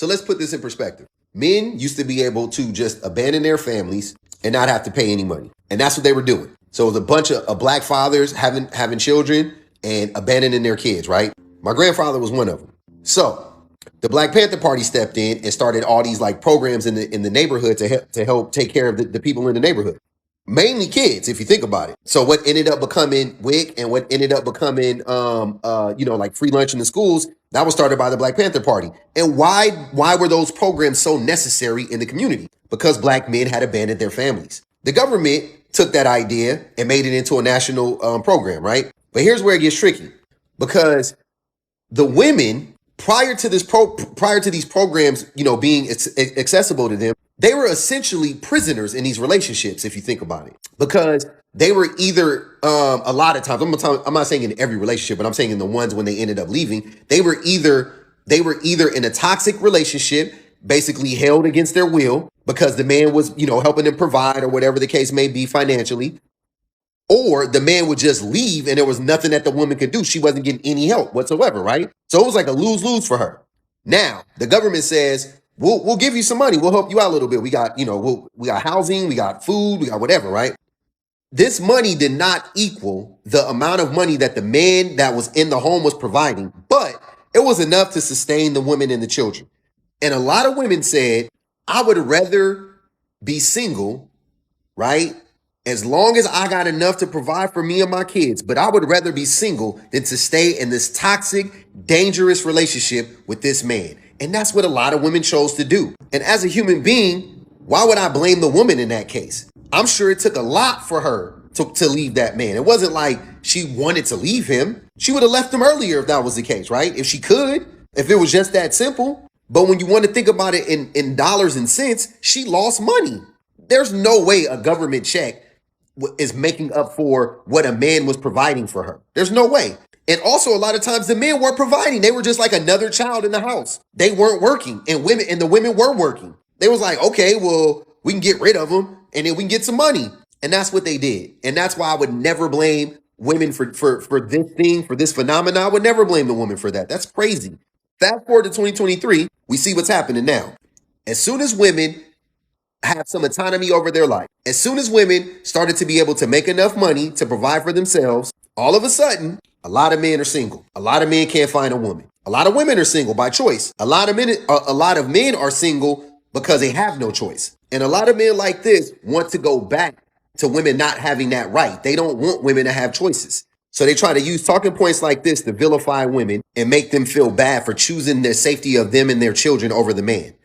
So let's put this in perspective. Men used to be able to just abandon their families and not have to pay any money. And that's what they were doing. So it was a bunch of black fathers having children and abandoning their kids, right? My grandfather was one of them. So the Black Panther Party stepped in and started all these like programs in the neighborhood to help take care of the people in the neighborhood. Mainly kids, if you think about it. So what ended up becoming WIC and what ended up becoming like free lunch in the schools, that was started by the Black Panther Party. And why were those programs so necessary in the community? Because black men had abandoned their families. The government took that idea and made it into a national program, right? But here's where it gets tricky, because the women prior to these programs, being accessible to them, they were essentially prisoners in these relationships, if you think about it, because they were either a lot of times, I'm not saying in every relationship, but I'm saying in the ones when they ended up leaving, they were either in a toxic relationship, basically held against their will because the man was, helping them provide or whatever the case may be financially, or the man would just leave and there was nothing that the woman could do. She wasn't getting any help whatsoever, right? So it was like a lose-lose for her. Now, the government says, we'll give you some money. We'll help you out a little bit. We got, we got housing, we got food, we got whatever, right? This money did not equal the amount of money that the man that was in the home was providing, but it was enough to sustain the women and the children. And a lot of women said, I would rather be single, right? As long as I got enough to provide for me and my kids, but I would rather be single than to stay in this toxic, dangerous relationship with this man. And that's what a lot of women chose to do. And as a human being, why would I blame the woman in that case? I'm sure it took a lot for her to leave that man. It wasn't like she wanted to leave him. She would have left him earlier if that was the case, right? If she could, if it was just that simple. But when you want to think about it in dollars and cents, she lost money. There's no way a government check is making up for what a man was providing for her. There's no way. And also a lot of times the men weren't providing. They were just like another child in the house. They weren't working, and the women were working. They was like, okay, well, we can get rid of them and then we can get some money. And that's what they did. And that's why I would never blame women for this thing, for this phenomenon. I would never blame the woman for that. That's crazy. Fast forward to 2023, we see what's happening now. As soon as women have some autonomy over their life, as soon as women started to be able to make enough money to provide for themselves, all of a sudden, a lot of men are single. A lot of men can't find a woman. A lot of women are single by choice. A lot of men are single because they have no choice. And a lot of men like this want to go back to women not having that right. They don't want women to have choices. So they try to use talking points like this to vilify women and make them feel bad for choosing the safety of them and their children over the man.